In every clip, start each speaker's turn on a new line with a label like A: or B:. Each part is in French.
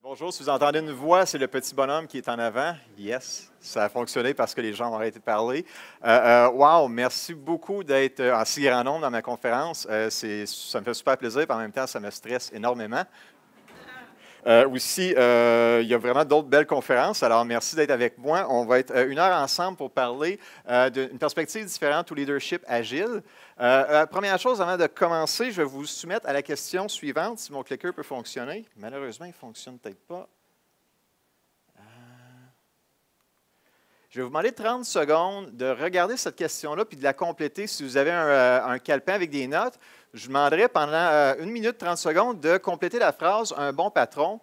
A: Bonjour, si vous entendez une voix, c'est le petit bonhomme qui est en avant. Yes, ça a fonctionné parce que les gens ont arrêté de parler. Wow, merci beaucoup d'être en si grand nombre dans ma conférence. Ça me fait super plaisir, et en même temps, ça me stresse énormément. Aussi, il y a vraiment d'autres belles conférences. Alors, merci d'être avec moi. On va être une heure ensemble pour parler d'une perspective différente au leadership agile. Première chose, avant de commencer, je vais vous soumettre à la question suivante, si mon clicker peut fonctionner. Malheureusement, il ne fonctionne peut-être pas. Je vais vous demander 30 secondes de regarder cette question-là puis de la compléter. Si vous avez un calepin avec des notes, je vous demanderai pendant 1 minute 30 secondes de compléter la phrase « un bon patron »,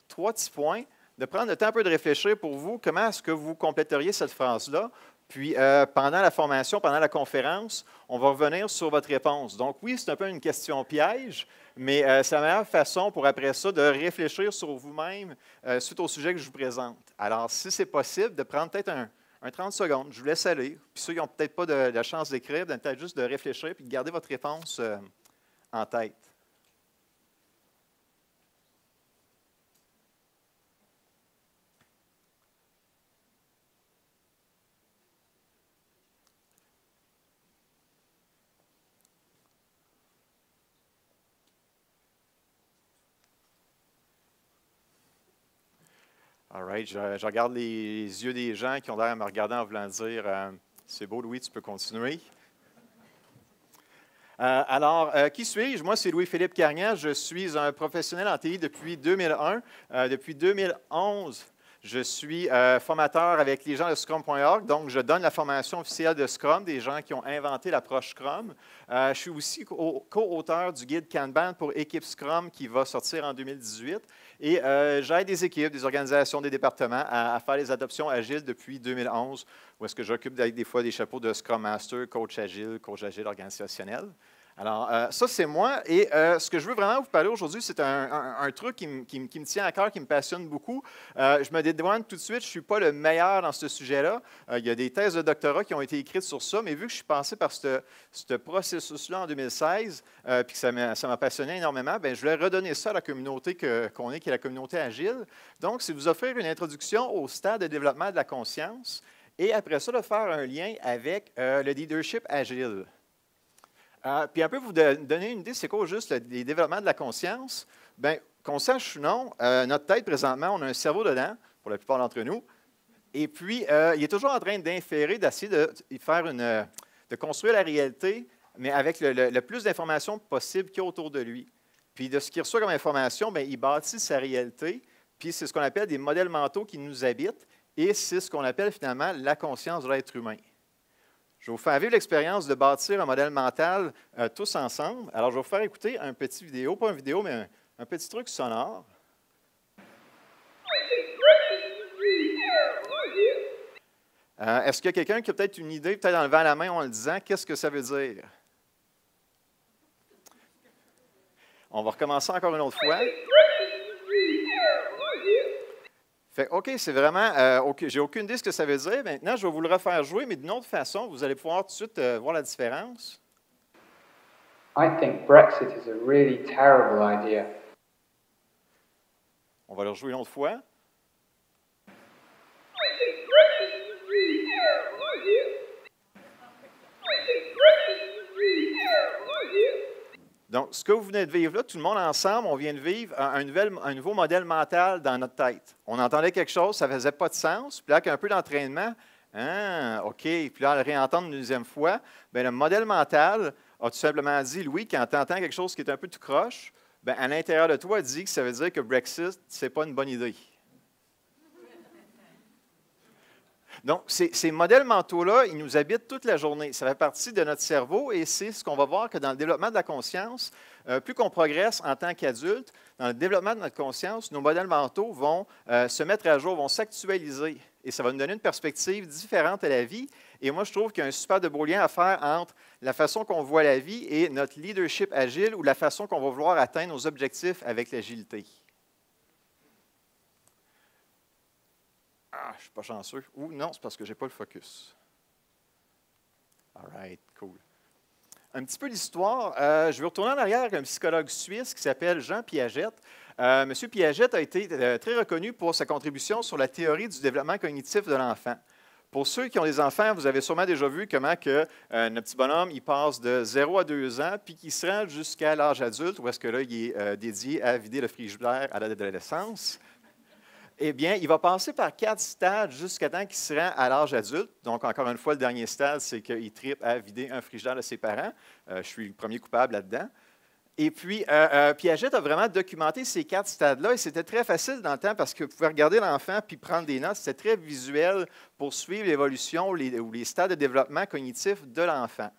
A: 3 petits points, de prendre le temps un peu de réfléchir pour vous, comment est-ce que vous compléteriez cette phrase-là. Puis, pendant la formation, pendant la conférence, on va revenir sur votre réponse. Donc, oui, c'est un peu une question piège, mais c'est la meilleure façon pour, après ça, de réfléchir sur vous-même suite au sujet que je vous présente. Alors, si c'est possible, de prendre peut-être un 30 secondes, je vous laisse aller. Puis ceux qui n'ont peut-être pas de la chance d'écrire, peut-être juste de réfléchir puis de garder votre réponse en tête. All right, je regarde les yeux des gens qui ont l'air à me regarder en voulant dire c'est beau, Louis, tu peux continuer. Qui suis-je? Moi, c'est Louis-Philippe Cargnan. Je suis un professionnel en TI depuis 2001. Depuis 2011, je suis formateur avec les gens de Scrum.org. Donc, je donne la formation officielle de Scrum, des gens qui ont inventé l'approche Scrum. Je suis aussi co-auteur du guide Kanban pour Équipe Scrum qui va sortir en 2018. Et j'aide des équipes, des organisations, des départements à faire les adoptions agiles depuis 2011, où est-ce que j'occupe des fois des chapeaux de Scrum Master, coach agile organisationnel. Alors, ça, c'est moi. Et ce que je veux vraiment vous parler aujourd'hui, c'est un truc qui me tient à cœur, qui me passionne beaucoup. Je me dédouane tout de suite, je ne suis pas le meilleur dans ce sujet-là. Il y a des thèses de doctorat qui ont été écrites sur ça, mais vu que je suis passé par ce processus-là en 2016, puis que ça m'a passionné énormément, bien, je voulais redonner ça à la communauté qu'on est, qui est la communauté agile. Donc, c'est vous offrir une introduction au stade de développement de la conscience et après ça, de faire un lien avec le leadership agile. Puis un peu vous donner une idée, c'est quoi juste les développements de la conscience? Bien, qu'on sache ou non, notre tête, présentement, on a un cerveau dedans, pour la plupart d'entre nous, et puis il est toujours en train d'inférer, d'essayer de construire la réalité, mais avec le plus d'informations possible qu'il y a autour de lui. Puis de ce qu'il reçoit comme information, bien, il bâtit sa réalité, puis c'est ce qu'on appelle des modèles mentaux qui nous habitent, et c'est ce qu'on appelle finalement la conscience de l'être humain. Je vais vous faire vivre l'expérience de bâtir un modèle mental tous ensemble. Alors, je vais vous faire écouter un petit vidéo, pas une vidéo, mais un petit truc sonore. Est-ce qu'il y a quelqu'un qui a peut-être une idée, peut-être en levant la main ou en le disant, qu'est-ce que ça veut dire? On va recommencer encore une autre fois. Fait, OK, c'est vraiment, j'ai aucune idée de ce que ça veut dire. Maintenant, je vais vous le refaire jouer, mais d'une autre façon, vous allez pouvoir tout de suite voir la différence.
B: I think Brexit is a really terrible idea.
A: On va le rejouer une autre fois. Donc, ce que vous venez de vivre là, tout le monde ensemble, on vient de vivre un nouveau modèle mental dans notre tête. On entendait quelque chose, ça ne faisait pas de sens. Puis là, avec un peu d'entraînement, OK. Puis là, on le réentendre une deuxième fois, bien, le modèle mental a tout simplement dit, Louis, quand tu entends quelque chose qui est un peu tout croche, bien, à l'intérieur de toi, dit que ça veut dire que Brexit, ce n'est pas une bonne idée. Donc, ces modèles mentaux-là, ils nous habitent toute la journée. Ça fait partie de notre cerveau et c'est ce qu'on va voir que dans le développement de la conscience, plus qu'on progresse en tant qu'adulte, dans le développement de notre conscience, nos modèles mentaux vont se mettre à jour, vont s'actualiser. Et ça va nous donner une perspective différente à la vie. Et moi, je trouve qu'il y a un super de beau lien à faire entre la façon qu'on voit la vie et notre leadership agile ou la façon qu'on va vouloir atteindre nos objectifs avec l'agilité. Ah, je ne suis pas chanceux. Ou non, c'est parce que je n'ai pas le focus. All right, cool. Un petit peu d'histoire. Je vais retourner en arrière avec un psychologue suisse qui s'appelle Jean Piaget. Monsieur Piaget a été très reconnu pour sa contribution sur la théorie du développement cognitif de l'enfant. Pour ceux qui ont des enfants, vous avez sûrement déjà vu comment que, notre petit bonhomme il passe de 0 à 2 ans, puis qu'il se rend jusqu'à l'âge adulte, où est-ce que là, il est dédié à vider le frigidaire à l'adolescence. Eh bien, il va passer par 4 stades jusqu'à temps qu'il se rend à l'âge adulte. Donc, encore une fois, le dernier stade, c'est qu'il tripe à vider un frigidaire de ses parents. Je suis le premier coupable là-dedans. Et puis, Piaget a vraiment documenté ces 4 stades-là. Et c'était très facile dans le temps parce que vous pouvez regarder l'enfant puis prendre des notes. C'était très visuel pour suivre l'évolution ou les stades de développement cognitif de l'enfant.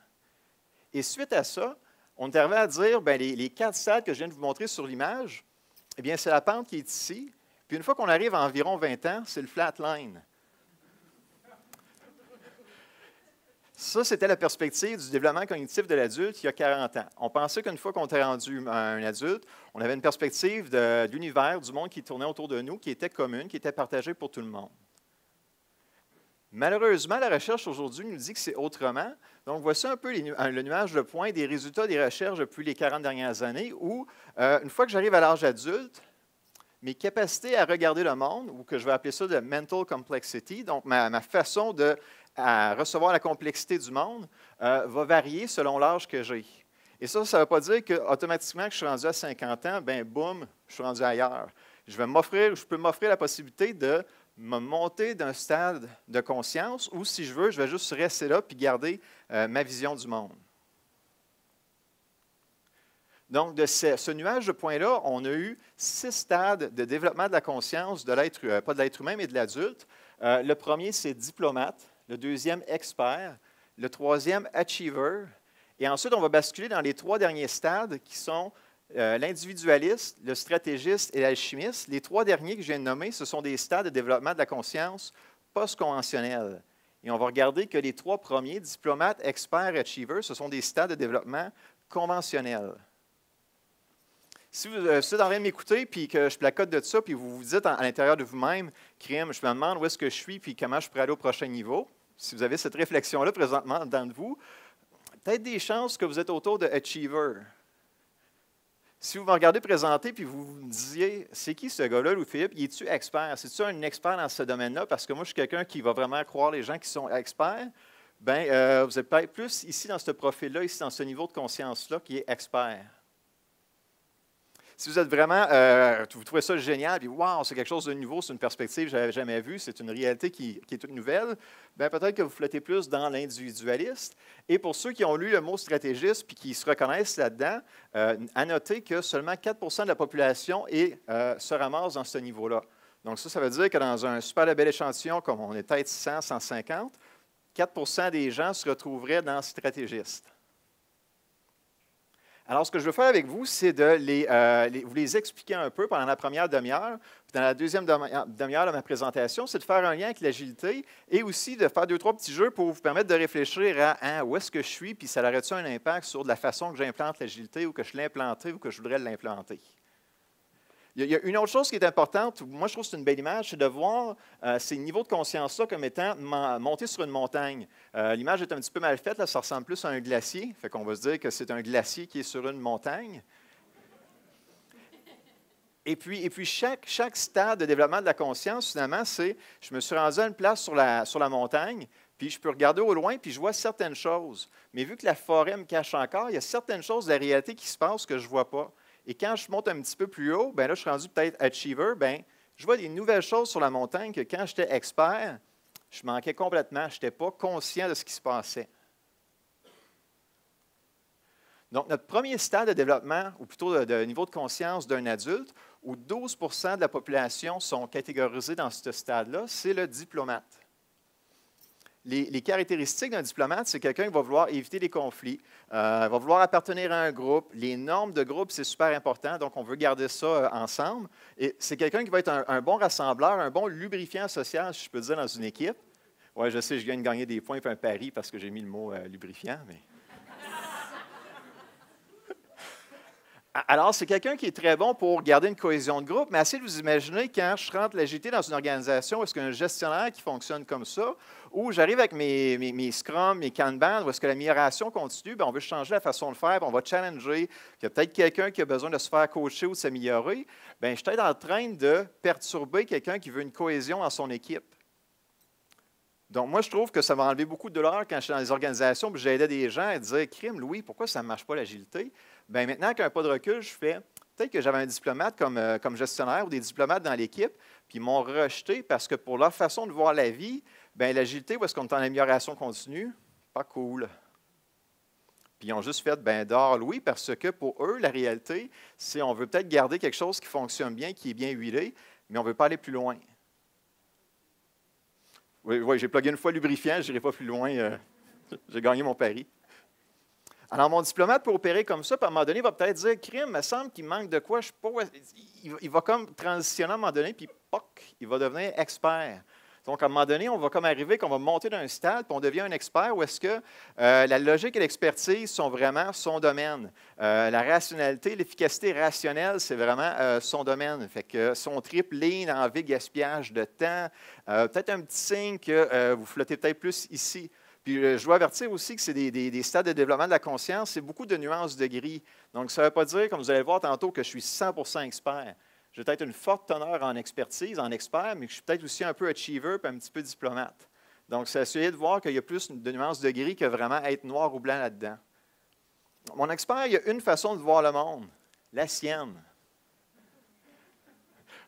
A: Et suite à ça, on est arrivé à dire, bien, les 4 stades que je viens de vous montrer sur l'image, eh bien, c'est la pente qui est ici. Puis une fois qu'on arrive à environ 20 ans, c'est le flat line. Ça, c'était la perspective du développement cognitif de l'adulte il y a 40 ans. On pensait qu'une fois qu'on était rendu un adulte, on avait une perspective de l'univers, du monde qui tournait autour de nous, qui était commune, qui était partagée pour tout le monde. Malheureusement, la recherche aujourd'hui nous dit que c'est autrement. Donc, voici un peu le nuage de points des résultats des recherches depuis les 40 dernières années où, une fois que j'arrive à l'âge adulte, mes capacités à regarder le monde, ou que je vais appeler ça de mental complexity, donc ma façon à recevoir la complexité du monde, va varier selon l'âge que j'ai. Et ça ne veut pas dire qu'automatiquement que je suis rendu à 50 ans, ben boum, je suis rendu ailleurs. Je peux m'offrir la possibilité de me monter d'un stade de conscience, ou si je veux, je vais juste rester là et garder ma vision du monde. Donc, de ce nuage de points-là, on a eu 6 stades de développement de la conscience, pas de l'être humain, mais de l'adulte. Le premier, c'est diplomate. Le deuxième, expert. Le troisième, achiever. Et ensuite, on va basculer dans les 3 derniers stades qui sont l'individualiste, le stratégiste et l'alchimiste. Les 3 derniers que je viens de nommer, ce sont des stades de développement de la conscience post-conventionnels. Et on va regarder que les 3 premiers, diplomate, expert et achiever, ce sont des stades de développement conventionnels. Si vous êtes en train de m'écouter puis que je placote de ça, puis vous vous dites à l'intérieur de vous-même, crime, je me demande où est-ce que je suis puis comment je pourrais aller au prochain niveau, si vous avez cette réflexion-là présentement dans vous, peut-être des chances que vous êtes autour de achiever. Si vous me regardez présenter puis vous me disiez, c'est qui ce gars-là, Louis-Philippe? Il est-tu expert? C'est-tu un expert dans ce domaine-là? Parce que moi, je suis quelqu'un qui va vraiment croire les gens qui sont experts. Bien, vous êtes peut-être plus ici dans ce profil-là, ici dans ce niveau de conscience-là qui est expert. Si vous êtes vraiment, vous trouvez ça génial, puis wow, c'est quelque chose de nouveau, c'est une perspective que je n'avais jamais vue, c'est une réalité qui est toute nouvelle, bien peut-être que vous flottez plus dans l'individualiste. Et pour ceux qui ont lu le mot stratégiste puis qui se reconnaissent là-dedans, à noter que seulement 4 de la population se ramasse dans ce niveau-là. Donc ça veut dire que dans un super bel échantillon, comme on est peut-être 100, 150, 4 des gens se retrouveraient dans stratégiste. Alors, ce que je veux faire avec vous, c'est de vous les expliquer un peu pendant la première demi-heure. Puis dans la deuxième demi-heure de ma présentation, c'est de faire un lien avec l'agilité et aussi de faire 2-3 petits jeux pour vous permettre de réfléchir à où est-ce que je suis, puis ça aurait-tu un impact sur la façon que j'implante l'agilité ou que je l'ai implantée ou que je voudrais l'implanter. Il y a une autre chose qui est importante, moi je trouve que c'est une belle image, c'est de voir ces niveaux de conscience-là comme étant montés sur une montagne. L'image est un petit peu mal faite, là, ça ressemble plus à un glacier, fait qu'on va se dire que c'est un glacier qui est sur une montagne. Et puis chaque stade de développement de la conscience, finalement, c'est, je me suis rendu à une place sur la montagne, puis je peux regarder au loin, puis je vois certaines choses. Mais vu que la forêt me cache encore, il y a certaines choses de la réalité qui se passent que je ne vois pas. Et quand je monte un petit peu plus haut, bien là, je suis rendu peut-être achiever, bien, je vois des nouvelles choses sur la montagne que quand j'étais expert, je manquais complètement. Je n'étais pas conscient de ce qui se passait. Donc, notre premier stade de développement, ou plutôt de niveau de conscience d'un adulte, où 12 de la population sont catégorisés dans ce stade-là, c'est le diplomate. Les caractéristiques d'un diplomate, c'est quelqu'un qui va vouloir éviter les conflits, va vouloir appartenir à un groupe. Les normes de groupe, c'est super important, donc on veut garder ça ensemble. Et c'est quelqu'un qui va être un bon rassembleur, un bon lubrifiant social, si je peux dire, dans une équipe. Oui, je sais, je viens de gagner des points et un pari parce que j'ai mis le mot lubrifiant, mais... Alors, c'est quelqu'un qui est très bon pour garder une cohésion de groupe, mais essayez de vous imaginer quand je rentre l'agilité dans une organisation, est-ce qu'un gestionnaire qui fonctionne comme ça, ou j'arrive avec mes Scrum, mes Kanban, où est-ce que l'amélioration continue, bien, on veut changer la façon de faire, puis on va challenger, qu'il y a peut-être quelqu'un qui a besoin de se faire coacher ou de s'améliorer, bien, je suis peut-être en train de perturber quelqu'un qui veut une cohésion dans son équipe. Donc, moi, je trouve que ça m'a enlevé beaucoup de douleur quand je suis dans les organisations, puis j'aidais des gens à dire, crime, Louis, pourquoi ça ne marche pas l'agilité? Bien, maintenant qu'un pas de recul, je fais, peut-être que j'avais un diplomate comme gestionnaire ou des diplomates dans l'équipe, puis ils m'ont rejeté parce que pour leur façon de voir la vie, bien, l'agilité, où est-ce qu'on est en amélioration continue? Pas cool. Puis ils ont juste fait, bien, dehors, Louis, parce que pour eux, la réalité, c'est on veut peut-être garder quelque chose qui fonctionne bien, qui est bien huilé, mais on ne veut pas aller plus loin. Oui, j'ai plugué une fois lubrifiant, je n'irai pas plus loin. J'ai gagné mon pari. Alors, mon diplomate pour opérer comme ça, puis à un moment donné, il va peut-être dire, crime, il me semble qu'il manque de quoi, je sais pas. Il va comme transitionner à un moment donné, puis poc, il va devenir expert. Donc, à un moment donné, on va comme arriver qu'on va monter d'un stade, puis on devient un expert, où est-ce que la logique et l'expertise sont vraiment son domaine. La rationalité, l'efficacité rationnelle, c'est vraiment son domaine. Fait que son triple lean, envie, gaspillage de temps, peut-être un petit signe que vous flottez peut-être plus ici. Puis je dois avertir aussi que c'est des stades de développement de la conscience, c'est beaucoup de nuances de gris. Donc, ça ne veut pas dire, comme vous allez le voir tantôt, que je suis 100% expert. J'ai peut-être une forte teneur en expertise, en expert, mais je suis peut-être aussi un peu achiever et un petit peu diplomate. Donc, c'est essayer de voir qu'il y a plus de nuances de gris que vraiment être noir ou blanc là-dedans. Mon expert, il y a une façon de voir le monde, la sienne.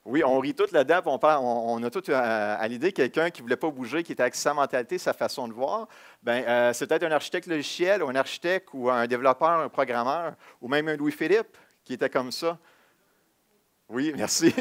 A: Oui, on rit tout là-dedans, on a tout à l'idée quelqu'un qui ne voulait pas bouger, qui était avec sa mentalité, sa façon de voir. Bien, c'est peut-être un architecte logiciel, ou un architecte, ou un développeur, un programmeur, ou même un Louis-Philippe qui était comme ça. Oui, merci.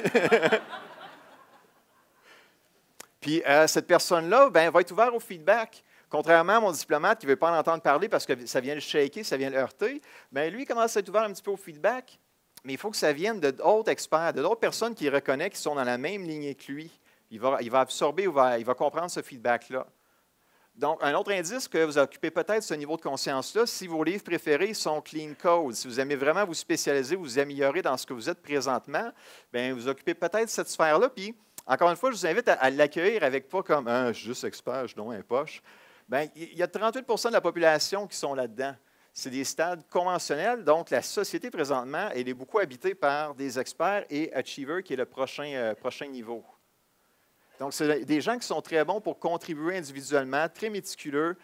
A: Puis cette personne-là va être ouverte au feedback. Contrairement à mon diplomate qui ne veut pas en entendre parler parce que ça vient le shaker, ça vient le heurter, bien, lui, il commence à être ouvert un petit peu au feedback. Mais il faut que ça vienne d'autres experts, d'autres personnes qu'il reconnaît qui sont dans la même lignée que lui. Il va absorber ou il va comprendre ce feedback-là. Donc, un autre indice que vous occupez peut-être ce niveau de conscience-là, si vos livres préférés sont Clean Code, si vous aimez vraiment vous spécialiser, vous améliorer dans ce que vous êtes présentement, bien, vous occupez peut-être cette sphère-là. Puis, encore une fois, je vous invite à l'accueillir avec pas comme « je suis juste expert, je donne un poche ». Bien, il y a 38 % de la population qui sont là-dedans. C'est des stades conventionnels, donc la société présentement, elle est beaucoup habitée par des experts et achievers, qui est le prochain niveau. Donc, c'est des gens qui sont très bons pour contribuer individuellement, très méticuleux.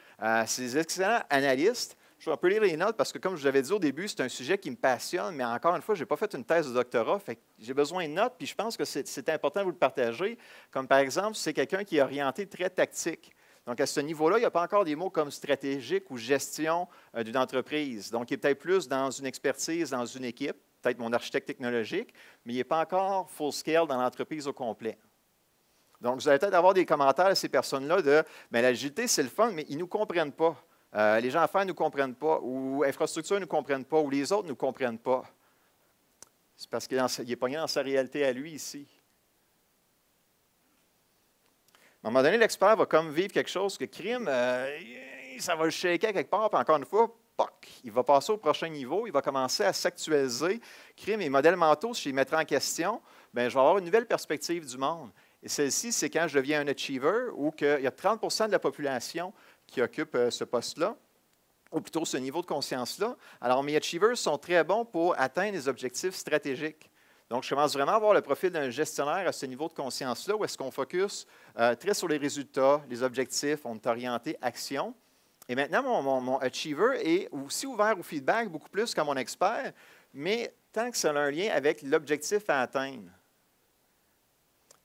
A: C'est des excellents analystes. Je vais un peu lire les notes parce que, comme je vous l'avais dit au début, c'est un sujet qui me passionne, mais encore une fois, je n'ai pas fait une thèse de doctorat, fait que j'ai besoin de notes, puis je pense que c'est important de vous le partager. Comme par exemple, c'est quelqu'un qui est orienté très tactique. Donc, à ce niveau-là, il n'y a pas encore des mots comme stratégique ou gestion d'une entreprise. Donc, il est peut-être plus dans une expertise, dans une équipe, peut-être mon architecte technologique, mais il n'est pas encore full scale dans l'entreprise au complet. Donc, vous allez peut-être avoir des commentaires à ces personnes-là de « bien, l'agilité, c'est le fun, mais ils ne nous comprennent pas. Les gens à faire ne nous comprennent pas, ou infrastructures ne nous comprennent pas, ou les autres ne nous comprennent pas. » C'est parce qu'il est pogné dans sa réalité à lui ici. À un moment donné, l'expert va comme vivre quelque chose que crime, ça va le shaker quelque part, puis encore une fois, poc, il va passer au prochain niveau, il va commencer à s'actualiser. Crime, mes modèles mentaux, si je les mettrai en question, bien, je vais avoir une nouvelle perspective du monde. Et celle-ci, c'est quand je deviens un achiever ou qu'il y a 30 % de la population qui occupe ce poste-là, ou plutôt ce niveau de conscience-là. Alors, mes achievers sont très bons pour atteindre les objectifs stratégiques. Donc, je commence vraiment à avoir le profil d'un gestionnaire à ce niveau de conscience-là, où est-ce qu'on focus très sur les résultats, les objectifs, on est orienté action. Et maintenant, mon achiever est aussi ouvert au feedback, beaucoup plus que mon expert, mais tant que ça a un lien avec l'objectif à atteindre.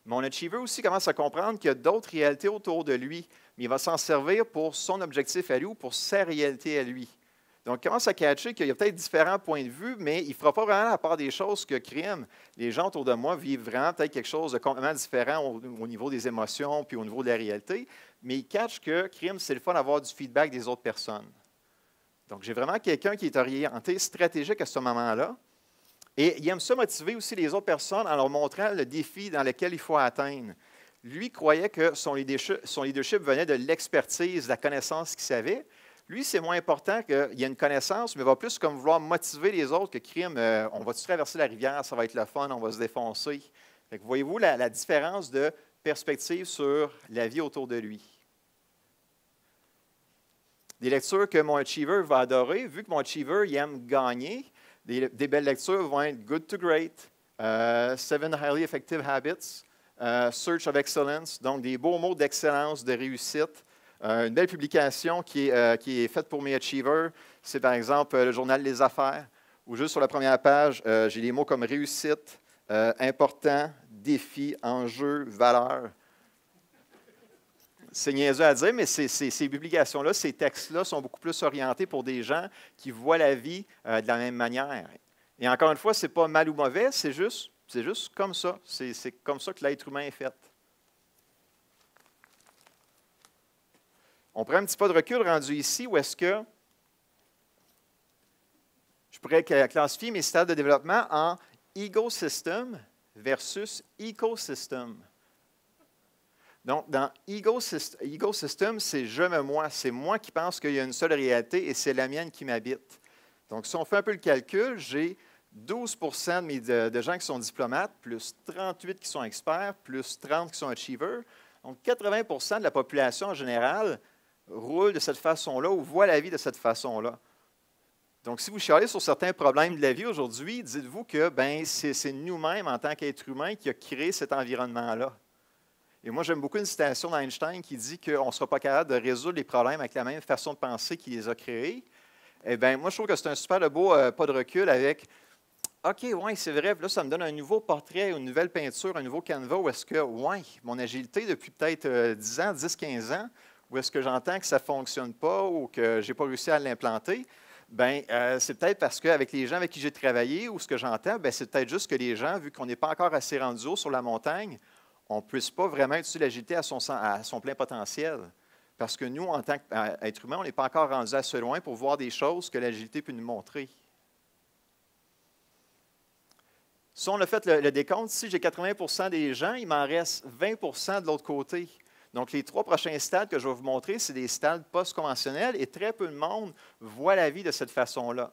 A: Mon achiever aussi commence à comprendre qu'il y a d'autres réalités autour de lui, mais il va s'en servir pour son objectif à lui ou pour sa réalité à lui. Donc, il commence à catcher qu'il y a peut-être différents points de vue, mais il ne fera pas vraiment la part des choses que crime. Les gens autour de moi vivent vraiment peut-être quelque chose de complètement différent au niveau des émotions puis au niveau de la réalité, mais il catch que crime, c'est le fun d'avoir du feedback des autres personnes. Donc, j'ai vraiment quelqu'un qui est orienté stratégique à ce moment-là. Et il aime ça motiver aussi les autres personnes en leur montrant le défi dans lequel il faut atteindre. Lui croyait que son leadership venait de l'expertise, de la connaissance qu'il savait. Lui, c'est moins important qu'il y ait une connaissance, mais il va plus comme vouloir motiver les autres que crime. On va-tu traverser la rivière, ça va être le fun, on va se défoncer. Fait que voyez-vous la différence de perspective sur la vie autour de lui. Des lectures que mon achiever va adorer, vu que mon achiever il aime gagner, des belles lectures vont être Good to Great, Seven Highly Effective Habits, Search of Excellence, donc des beaux mots d'excellence, de réussite. Une belle publication qui est faite pour mes achievers, c'est par exemple le journal Les Affaires, où juste sur la première page, j'ai des mots comme réussite, important, défi, enjeu, valeur. C'est niaiseux à dire, mais ces publications-là, ces textes-là sont beaucoup plus orientés pour des gens qui voient la vie de la même manière. Et encore une fois, ce n'est pas mal ou mauvais, c'est juste comme ça. C'est comme ça que l'être humain est fait. On prend un petit pas de recul rendu ici, où est-ce que je pourrais classifier mes stades de développement en ego-system versus ecosystem. Donc, dans ego-system, c'est je me moi. C'est moi qui pense qu'il y a une seule réalité et c'est la mienne qui m'habite. Donc, si on fait un peu le calcul, j'ai 12 de gens qui sont diplomates, plus 38 qui sont experts, plus 30 qui sont achievers. Donc, 80 de la population en général roule de cette façon-là ou voit la vie de cette façon-là. Donc, si vous chialez sur certains problèmes de la vie aujourd'hui, dites-vous que c'est nous-mêmes, en tant qu'êtres humains, qui a créé cet environnement-là. Et moi, j'aime beaucoup une citation d'Einstein qui dit qu'on ne sera pas capable de résoudre les problèmes avec la même façon de penser qui les a créés. Eh bien, moi, je trouve que c'est un super beau pas de recul avec OK, oui, c'est vrai, là, ça me donne un nouveau portrait, une nouvelle peinture, un nouveau canevas où est-ce que, oui, mon agilité depuis peut-être 10 ans, 10-15 ans, où est-ce que j'entends que ça ne fonctionne pas ou que je n'ai pas réussi à l'implanter, c'est peut-être parce qu'avec les gens avec qui j'ai travaillé ou ce que j'entends, c'est peut-être juste que les gens, vu qu'on n'est pas encore assez rendu haut sur la montagne, on ne puisse pas vraiment utiliser l'agilité à son plein potentiel. Parce que nous, en tant qu'être humain, on n'est pas encore rendu assez loin pour voir des choses que l'agilité peut nous montrer. Si on a fait le décompte, si j'ai 80 des gens, il m'en reste 20 de l'autre côté. Donc, les 3 prochains stades que je vais vous montrer, c'est des stades post-conventionnels et très peu de monde voit la vie de cette façon-là.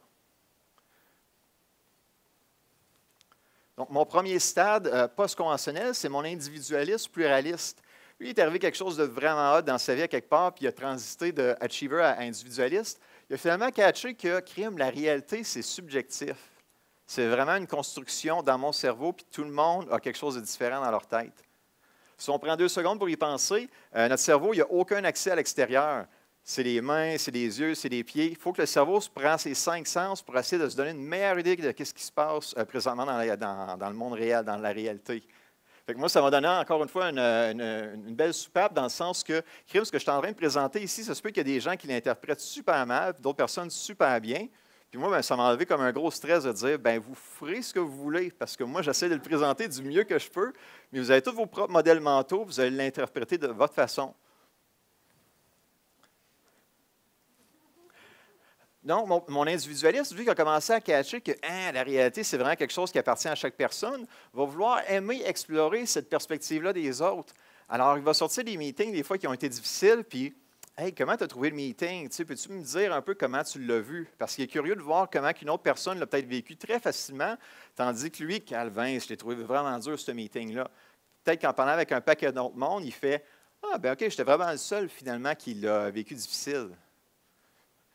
A: Donc, mon premier stade post-conventionnel, c'est mon individualisme pluraliste. Lui, il est arrivé quelque chose de vraiment hot dans sa vie à quelque part, puis il a transité de achiever à individualiste. Il a finalement catché que la réalité, c'est subjectif. C'est vraiment une construction dans mon cerveau, puis tout le monde a quelque chose de différent dans leur tête. Si on prend 2 secondes pour y penser, notre cerveau, il n'y a aucun accès à l'extérieur. C'est les mains, c'est les yeux, c'est les pieds. Il faut que le cerveau se prenne ses 5 sens pour essayer de se donner une meilleure idée de ce qui se passe présentement dans le monde réel, dans la réalité. Fait que moi, ça m'a donné encore une fois une belle soupape dans le sens que, ce que je suis en train de présenter ici, ça se peut qu'il y a des gens qui l'interprètent super mal, d'autres personnes super bien. Puis moi, ça m'a enlevé comme un gros stress de dire, vous ferez ce que vous voulez, parce que moi, j'essaie de le présenter du mieux que je peux, mais vous avez tous vos propres modèles mentaux, vous allez l'interpréter de votre façon. Donc, mon individualiste, lui, qui a commencé à catcher que la réalité, c'est vraiment quelque chose qui appartient à chaque personne, va vouloir aimer explorer cette perspective-là des autres. Alors, il va sortir des meetings, des fois, qui ont été difficiles, puis hey, comment tu as trouvé le meeting? Peux-tu me dire un peu comment tu l'as vu? Parce qu'il est curieux de voir comment une autre personne l'a peut-être vécu très facilement, tandis que lui, Calvin, je l'ai trouvé vraiment dur, ce meeting-là. Peut-être qu'en parlant avec un paquet d'autres monde, il fait OK, j'étais vraiment le seul, finalement, qui l'a vécu difficile.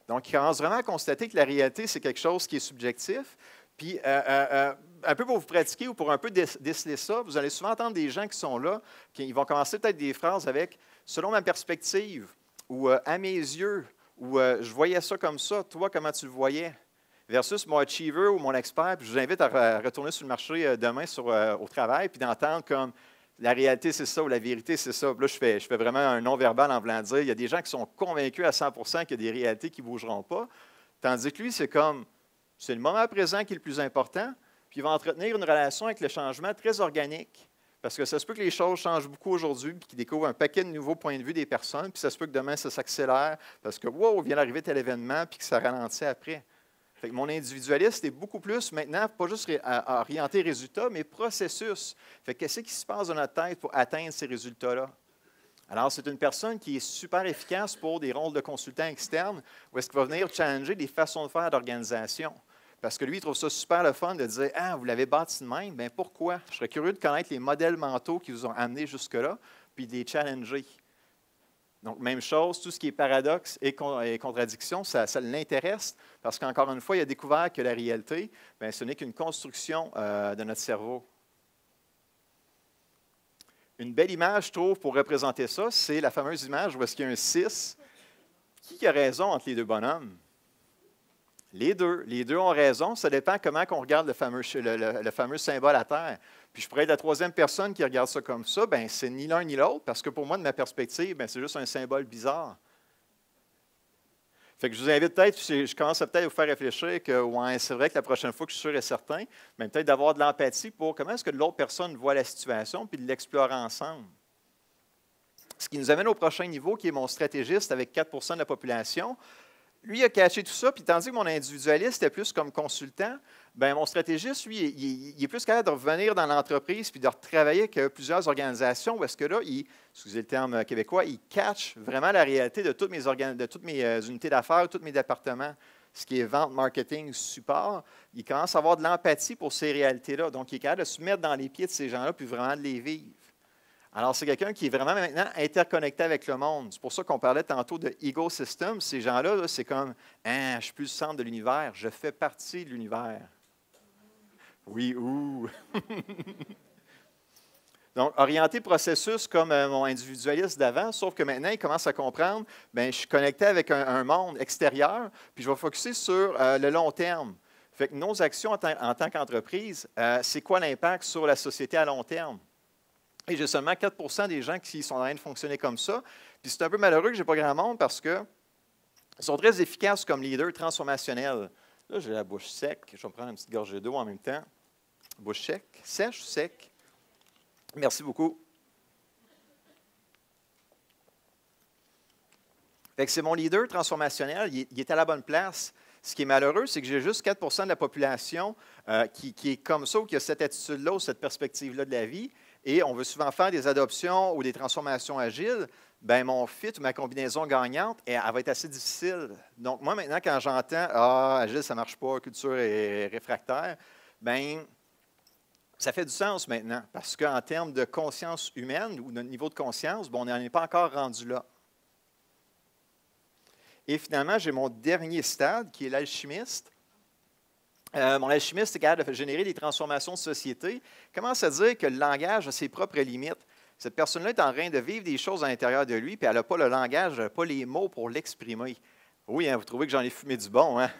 A: Donc, il commence vraiment à constater que la réalité, c'est quelque chose qui est subjectif. Puis, un peu pour vous pratiquer ou pour un peu déceler ça, vous allez souvent entendre des gens qui sont là, qui vont commencer peut-être des phrases avec « selon ma perspective » ou « à mes yeux » ou « je voyais ça comme ça, toi, comment tu le voyais » versus mon achiever ou mon expert. Puis je vous invite à retourner sur le marché demain au travail puis d'entendre comme la réalité, c'est ça, ou la vérité, c'est ça. Puis là, je fais vraiment un non-verbal en voulant dire, il y a des gens qui sont convaincus à 100 qu'il y a des réalités qui ne bougeront pas, tandis que lui, c'est le moment présent qui est le plus important, puis il va entretenir une relation avec le changement très organique, parce que ça se peut que les choses changent beaucoup aujourd'hui, puis qu'il découvre un paquet de nouveaux points de vue des personnes, puis ça se peut que demain, ça s'accélère, parce que, wow, vient d'arriver tel événement, puis que ça ralentit après. Fait que mon individualiste est beaucoup plus maintenant, pas juste orienté résultat, mais processus. Fait que qu'est-ce qui se passe dans notre tête pour atteindre ces résultats-là? Alors, c'est une personne qui est super efficace pour des rôles de consultant externe, où est-ce qu'il va venir challenger des façons de faire d'organisation. Parce que lui, il trouve ça super le fun de dire « Ah, vous l'avez bâti de même, bien pourquoi? Je serais curieux de connaître les modèles mentaux qui vous ont amené jusque-là, puis de les challenger. » Donc, même chose, tout ce qui est paradoxe et contradiction, ça l'intéresse, parce qu'encore une fois, il a découvert que la réalité, bien, ce n'est qu'une construction de notre cerveau. Une belle image, je trouve, pour représenter ça, c'est la fameuse image où est-ce qu'il y a un 6. Qui a raison entre les deux bonhommes? Les deux. Les deux ont raison. Ça dépend comment on regarde le fameux symbole à terre. Puis je pourrais être la troisième personne qui regarde ça comme ça. Bien, c'est ni l'un ni l'autre, parce que pour moi, de ma perspective, bien, c'est juste un symbole bizarre. Fait que je vous invite peut-être, je commence à peut-être vous faire réfléchir que ouais, c'est vrai que la prochaine fois que je suis sûr et certain, mais peut-être d'avoir de l'empathie pour comment est-ce que l'autre personne voit la situation, puis de l'explorer ensemble. Ce qui nous amène au prochain niveau, qui est mon stratégiste avec 4 % de la population. Lui, il a caché tout ça, puis tandis que mon individualiste est plus comme consultant, bien, mon stratégiste, lui, il est plus capable de revenir dans l'entreprise puis de retravailler avec plusieurs organisations où est-ce que là, excusez le terme québécois, il catch vraiment la réalité de toutes mes unités d'affaires, tous mes départements, ce qui est vente, marketing, support. Il commence à avoir de l'empathie pour ces réalités-là. Donc, il est capable de se mettre dans les pieds de ces gens-là puis vraiment de les vivre. Alors, c'est quelqu'un qui est vraiment maintenant interconnecté avec le monde. C'est pour ça qu'on parlait tantôt de ecosystem. Ces gens-là, là, c'est comme je ne suis plus le centre de l'univers, je fais partie de l'univers. Oui, ouh! Donc, orienté processus comme mon individualiste d'avant, sauf que maintenant, il commence à comprendre, bien, je suis connecté avec un monde extérieur, puis je vais focuser sur le long terme. Fait que nos actions en tant qu'entreprise, c'est quoi l'impact sur la société à long terme? Et j'ai seulement 4 % des gens qui sont en train de fonctionner comme ça. Puis c'est un peu malheureux que je n'ai pas grand monde parce qu'ils sont très efficaces comme leaders transformationnels. Là, j'ai la bouche sec. Je vais me prendre une petite gorgée d'eau en même temps. Bouche sec. Sèche, sec. Merci beaucoup. Fait que c'est mon leader transformationnel. Il est à la bonne place. Ce qui est malheureux, c'est que j'ai juste 4 % de la population qui est comme ça ou qui a cette attitude-là ou cette perspective-là de la vie. Et on veut souvent faire des adoptions ou des transformations agiles. Bien, mon fit ou ma combinaison gagnante, elle va être assez difficile. Donc, moi, maintenant, quand j'entends « Ah, agile, ça ne marche pas, culture est réfractaire », bien, ça fait du sens maintenant. Parce qu'en termes de conscience humaine ou de niveau de conscience, bon, on n'en est pas encore rendu là. Et finalement, j'ai mon dernier stade, qui est l'alchimiste. Mon alchimiste est capable de générer des transformations de société. Il commence à dire que le langage a ses propres limites. Cette personne-là est en train de vivre des choses à l'intérieur de lui, puis elle n'a pas le langage, elle n'a pas les mots pour l'exprimer. Oui, hein, vous trouvez que j'en ai fumé du bon, hein?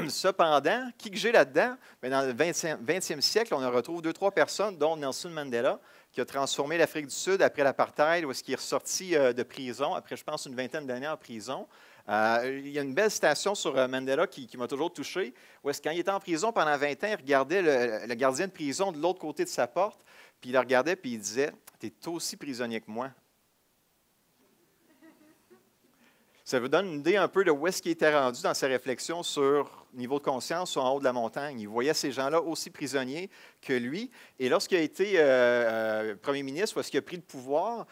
A: Cependant, qui que j'ai là-dedans? Bien, dans le 20e siècle, on en retrouve 2-3 personnes, dont Nelson Mandela, qui a transformé l'Afrique du Sud après l'apartheid, où est-ce qu'il est ressorti de prison, après, je pense, une vingtaine d'années en prison. Il y a une belle citation sur Mandela qui m'a toujours touché, où est-ce quand il était en prison pendant 20 ans, il regardait le gardien de prison de l'autre côté de sa porte, puis il le regardait, puis il disait « Tu es aussi prisonnier que moi. » Ça vous donne une idée un peu de où est-ce qu'il était rendu dans ses réflexions sur niveau de conscience ou en haut de la montagne. Il voyait ces gens-là aussi prisonniers que lui. Et lorsqu'il a été premier ministre, ou est-ce qu'il a pris le pouvoir,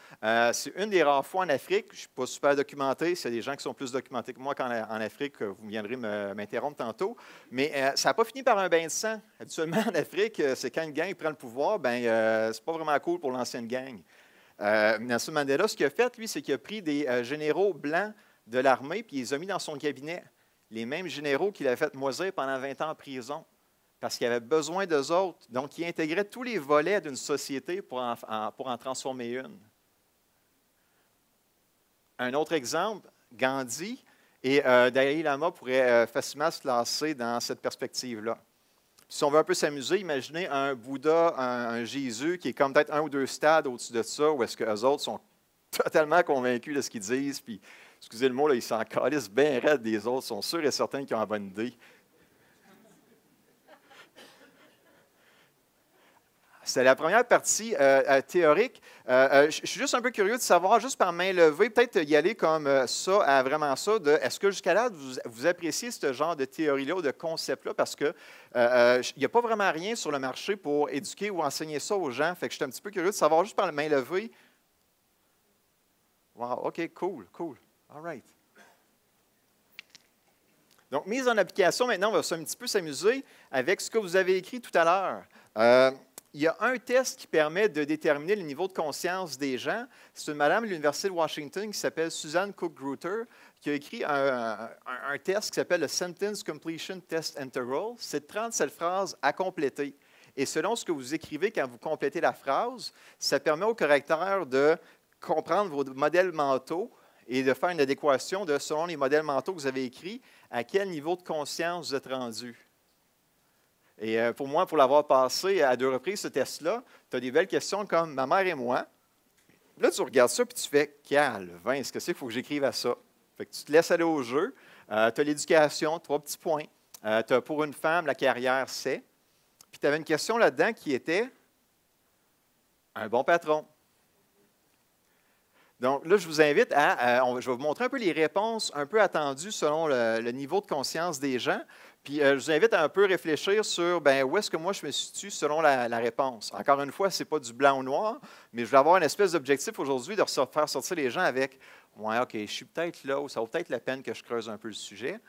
A: c'est une des rares fois en Afrique, je ne suis pas super documenté, c'est des gens qui sont plus documentés que moi en Afrique, vous viendrez m'interrompre tantôt, mais ça n'a pas fini par un bain de sang. Habituellement, en Afrique, c'est quand une gang prend le pouvoir, ben c'est pas vraiment cool pour l'ancienne gang. Nelson Mandela, ce qu'il a fait, lui, c'est qu'il a pris des généraux blancs de l'armée, puis il les a mis dans son cabinet. Les mêmes généraux qu'il a fait moisir pendant 20 ans en prison, parce qu'il avait besoin d'eux autres. Donc, il intégrait tous les volets d'une société pour en transformer une. Un autre exemple, Gandhi et Dalai Lama pourraient facilement se classer dans cette perspective-là. Si on veut un peu s'amuser, imaginez un Bouddha, un Jésus qui est comme peut-être 1 ou 2 stades au-dessus de ça, où est-ce qu'eux autres sont totalement convaincus de ce qu'ils disent, puis excusez le mot, là, ils s'en calissent bien raides des autres, sont sûrs et certains qu'ils ont la bonne idée. C'était la première partie théorique. Je suis juste un peu curieux de savoir, juste par main levée, peut-être y aller comme ça, à vraiment ça, est-ce que jusqu'à là, vous appréciez ce genre de théorie-là ou de concept-là? Parce qu'il n'y a pas vraiment rien sur le marché pour éduquer ou enseigner ça aux gens. Fait que je suis un petit peu curieux de savoir, juste par la main levée, Wow, OK, cool, cool. All right. Donc, mise en application, maintenant, on va un petit peu s'amuser avec ce que vous avez écrit tout à l'heure. Il y a un test qui permet de déterminer le niveau de conscience des gens. C'est une madame de l'Université de Washington qui s'appelle Suzanne Cook-Grutter qui a écrit un test qui s'appelle le Sentence Completion Test Integral. C'est 37 phrases à compléter. Et selon ce que vous écrivez quand vous complétez la phrase, ça permet au correcteur de comprendre vos modèles mentaux et de faire une adéquation de, selon les modèles mentaux que vous avez écrits, à quel niveau de conscience vous êtes rendu. Et pour moi, pour l'avoir passé à 2 reprises, ce test-là, tu as des belles questions comme « Ma mère et moi ». Là, tu regardes ça et tu fais « Calvin, est-ce que c'est qu'il faut que j'écrive à ça? » Fait que tu te laisses aller au jeu. Tu as l'éducation, 3 petits points. Tu as pour une femme, la carrière, c'est. Puis tu avais une question là-dedans qui était « Un bon patron ». Donc là, je vous invite je vais vous montrer un peu les réponses un peu attendues selon le niveau de conscience des gens. Puis je vous invite à un peu réfléchir sur où est-ce que moi je me situe selon la réponse. Encore une fois, ce n'est pas du blanc ou noir, mais je vais avoir une espèce d'objectif aujourd'hui de faire sortir les gens avec « Ouais, OK, je suis peut-être là ou ça vaut peut-être la peine que je creuse un peu le sujet. »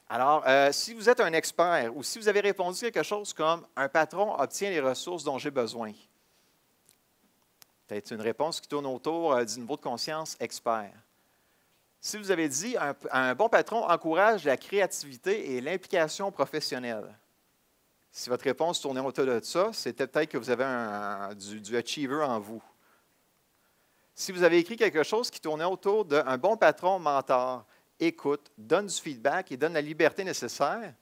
A: Alors, si vous êtes un expert ou si vous avez répondu quelque chose comme « Un patron obtient les ressources dont j'ai besoin », peut-être une réponse qui tourne autour du niveau de conscience expert. Si vous avez dit un bon patron encourage la créativité et l'implication professionnelle. Si votre réponse tournait autour de ça, c'était peut-être que vous avez du achiever en vous. Si vous avez écrit quelque chose qui tournait autour d'un bon patron mentor, écoute, donne du feedback et donne la liberté nécessaire,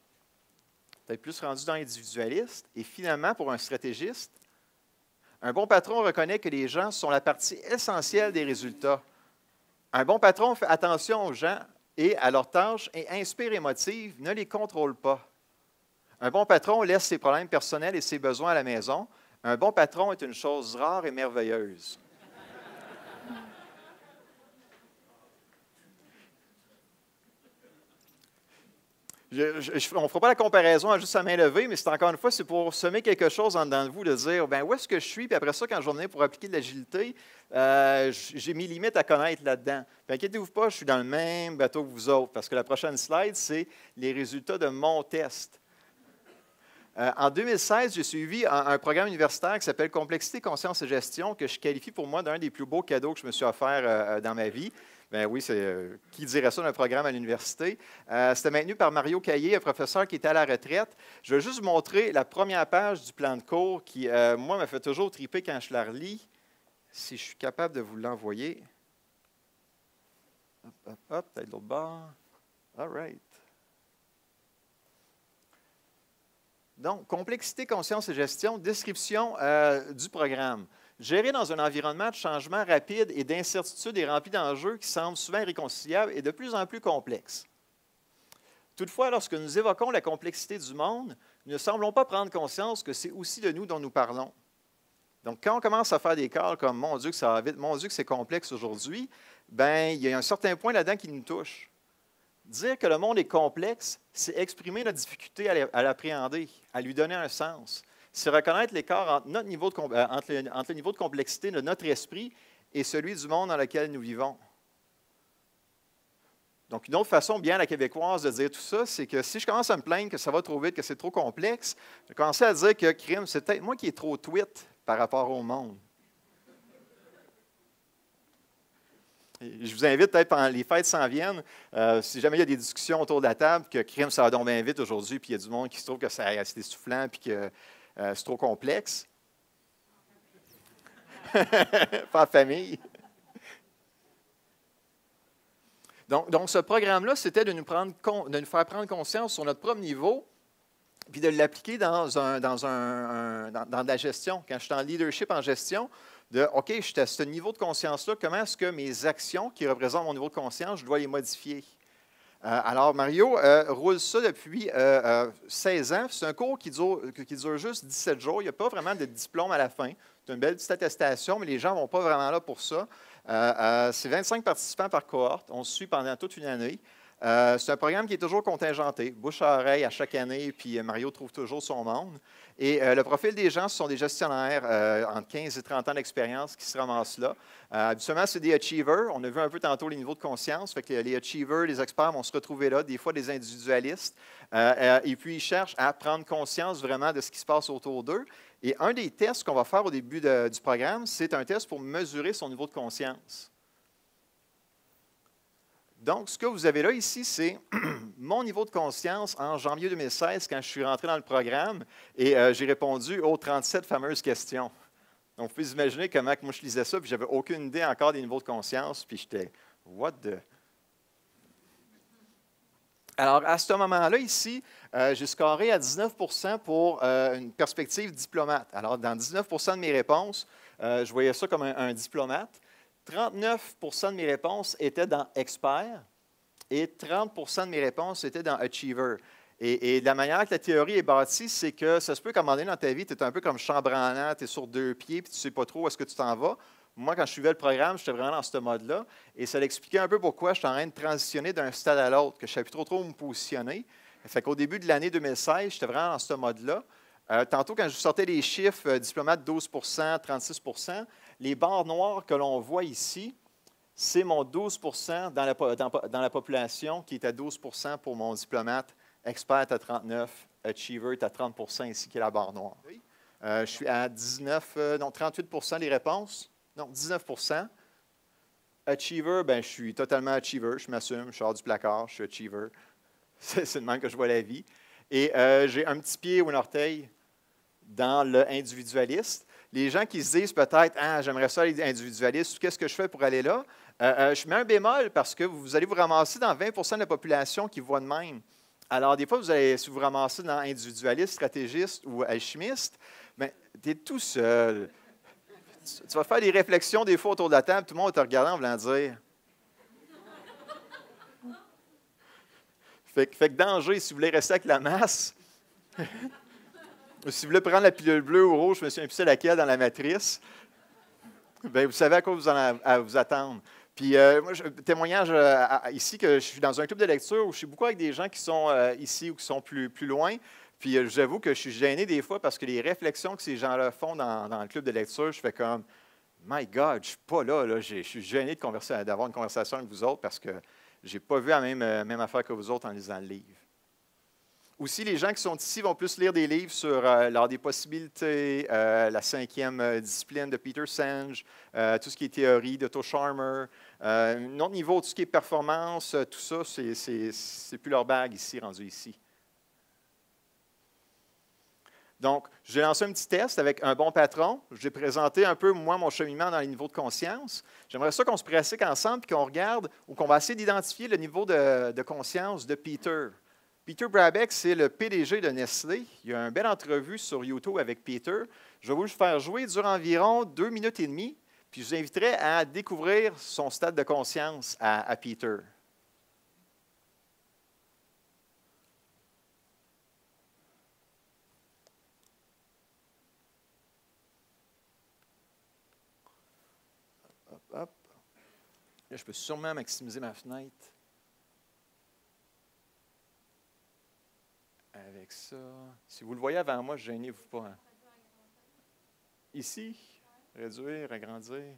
A: peut-être plus rendu dans l'individualiste. Et finalement, pour un stratégiste, un bon patron reconnaît que les gens sont la partie essentielle des résultats. Un bon patron fait attention aux gens et à leurs tâches et inspire et motive, ne les contrôle pas. Un bon patron laisse ses problèmes personnels et ses besoins à la maison. Un bon patron est une chose rare et merveilleuse. On ne fera pas la comparaison à juste à main levée, mais c'est encore une fois, c'est pour semer quelque chose en dedans de vous, de dire, où est-ce que je suis? Puis après ça, quand je reviens pour appliquer de l'agilité, j'ai mes limites à connaître là-dedans. Puis inquiétez-vous pas, je suis dans le même bateau que vous autres, parce que la prochaine slide, c'est les résultats de mon test. En 2016, j'ai suivi un programme universitaire qui s'appelle Complexité, conscience et gestion, que je qualifie pour moi d'un des plus beaux cadeaux que je me suis offert dans ma vie. Ben oui, qui dirait ça d'un programme à l'université? C'était maintenu par Mario Caillé, un professeur qui était à la retraite. Je vais juste vous montrer la première page du plan de cours qui, moi, me fait toujours triper quand je la relis. Si je suis capable de vous l'envoyer. Hop, hop, hop, peut-être l'autre bord. All right. Donc, complexité, conscience et gestion, description du programme. Gérer dans un environnement de changement rapide et d'incertitude et rempli d'enjeux qui semblent souvent irréconciliables et de plus en plus complexes. Toutefois, lorsque nous évoquons la complexité du monde, nous ne semblons pas prendre conscience que c'est aussi de nous dont nous parlons. Donc, quand on commence à faire des calls comme « Mon Dieu que ça va vite, mon Dieu que c'est complexe aujourd'hui », il y a un certain point là-dedans qui nous touche. Dire que le monde est complexe, c'est exprimer notre difficulté à l'appréhender, à lui donner un sens. C'est reconnaître l'écart entre le niveau de complexité de notre esprit et celui du monde dans lequel nous vivons. Donc, une autre façon bien à la québécoise de dire tout ça, c'est que si je commence à me plaindre que ça va trop vite, que c'est trop complexe, je vais commencer à dire que crime, c'est peut-être moi qui est trop tweet par rapport au monde. Je vous invite peut-être pendant les fêtes s'en viennent, si jamais il y a des discussions autour de la table, que crime, ça va donc bien vite aujourd'hui, puis il y a du monde qui se trouve que c'est essoufflant, puis que c'est trop complexe. Pas en famille. Donc, ce programme-là, c'était de nous faire prendre conscience sur notre propre niveau, puis de l'appliquer dans la gestion. Quand je suis en leadership en gestion, OK, je suis à ce niveau de conscience-là, comment est-ce que mes actions qui représentent mon niveau de conscience, je dois les modifier? Alors, Mario roule ça depuis 16 ans. C'est un cours qui dure juste 17 jours. Il n'y a pas vraiment de diplôme à la fin. C'est une belle petite attestation, mais les gens ne vont pas vraiment là pour ça. C'est 25 participants par cohorte. On se suit pendant toute une année. C'est un programme qui est toujours contingenté, bouche à oreille à chaque année, puis Mario trouve toujours son monde. Et le profil des gens, ce sont des gestionnaires entre 15 et 30 ans d'expérience qui se ramassent là. Habituellement, c'est des achievers. On a vu un peu tantôt les niveaux de conscience. Fait que les achievers, les experts vont se retrouver là, des fois des individualistes. Et puis, ils cherchent à prendre conscience vraiment de ce qui se passe autour d'eux. Et un des tests qu'on va faire au début du programme, c'est un test pour mesurer son niveau de conscience. Donc, ce que vous avez là ici, c'est mon niveau de conscience en janvier 2016 quand je suis rentré dans le programme et j'ai répondu aux 37 fameuses questions. Donc, vous pouvez imaginer comment moi je lisais ça, puis je n'avais aucune idée encore des niveaux de conscience, puis j'étais « what the… » Alors, à ce moment-là, ici, j'ai scoré à 19 pour une perspective diplomate. Alors, dans 19 de mes réponses, je voyais ça comme un diplomate. 39 de mes réponses étaient dans expert et 30 de mes réponses étaient dans achiever. Et la manière que la théorie est bâtie, c'est que ça se peut qu'à un moment donné dans ta vie, tu es un peu comme chambranlant, tu es sur deux pieds puis tu ne sais pas trop où est-ce que tu t'en vas. Moi, quand je suivais le programme, j'étais vraiment dans ce mode-là. Et ça l'expliquait un peu pourquoi je suis en train de transitionner d'un stade à l'autre, que je ne savais plus trop où me positionner. Fait qu'au début de l'année 2016, j'étais vraiment dans ce mode-là. Tantôt, quand je sortais les chiffres, diplomate 12 36 les barres noires que l'on voit ici, c'est mon 12 dans la population qui est à 12 pour mon diplomate, expert à 39, achiever à 30 ici, qui est la barre noire. Je suis à 38 des réponses, non, 19 achiever, bien, je suis totalement achiever, je m'assume, je sors du placard, je suis achiever. C'est de même que je vois la vie. Et j'ai un petit pied ou un orteil dans le individualiste. Les gens qui se disent peut-être « Ah, j'aimerais ça être individualiste, qu'est-ce que je fais pour aller là? » Je mets un bémol parce que vous allez vous ramasser dans 20 de la population qui voit de même. Alors, des fois, si vous ramassez dans individualiste, stratégiste ou alchimiste, bien, tu es tout seul. Tu vas faire des réflexions des fois autour de la table, tout le monde va te regarder en voulant dire. Fait que danger, si vous voulez rester avec la masse, ou si vous voulez prendre la pilule bleue ou rouge, je me suis impuissé laquelle dans la matrice, bien, vous savez à quoi vous attendre. Puis, moi, témoignage ici que je suis dans un club de lecture où je suis beaucoup avec des gens qui sont ici ou qui sont plus loin. Puis, j'avoue que je suis gêné des fois parce que les réflexions que ces gens-là font dans le club de lecture, je fais comme « My God, je ne suis pas là. Je suis gêné d'avoir une conversation avec vous autres parce que je n'ai pas vu la même affaire que vous autres en lisant le livre. » Aussi, les gens qui sont ici vont plus lire des livres sur l'art des possibilités, la 5e discipline de Peter Senge, tout ce qui est théorie d'Otto Scharmer. Un autre niveau, tout ce qui est performance, tout ça, c'est plus leur bague ici, rendu ici. Donc, j'ai lancé un petit test avec un bon patron. J'ai présenté un peu, moi, mon cheminement dans les niveaux de conscience. J'aimerais ça qu'on se pratique ensemble et qu'on regarde ou qu'on va essayer d'identifier le niveau de conscience de Peter. Peter Brabeck, c'est le PDG de Nestlé. Il y a une belle entrevue sur YouTube avec Peter. Je vais vous le faire jouer durant environ 2 minutes et demie, puis je vous inviterai à découvrir son stade de conscience à Peter. Hop, hop. Là, je peux sûrement maximiser ma fenêtre. Avec ça. Si vous le voyez avant moi, gênez-vous pas. Hein. Ici, réduire, agrandir.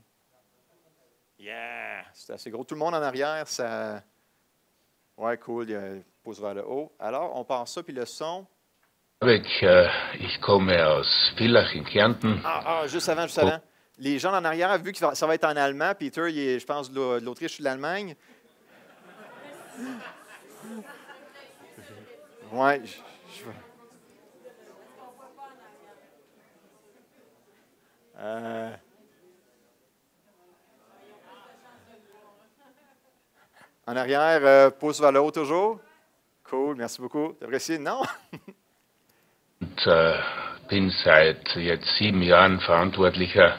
A: Yeah! C'est assez gros. Tout le monde en arrière, ça. Ouais, cool. Il pousse vers le haut. Alors, on part ça, puis le son.
C: Ich komme aus Villach in Kärnten.
A: Juste avant. Les gens en arrière, vu que ça va être en allemand, Peter, il est, je pense, de l'Autriche ou de l'Allemagne. Ouais, en arrière, pouce vers le haut toujours. Cool, merci beaucoup. T'apprécies? Non?
C: Und bin seit jetzt 7 Jahren Verantwortlicher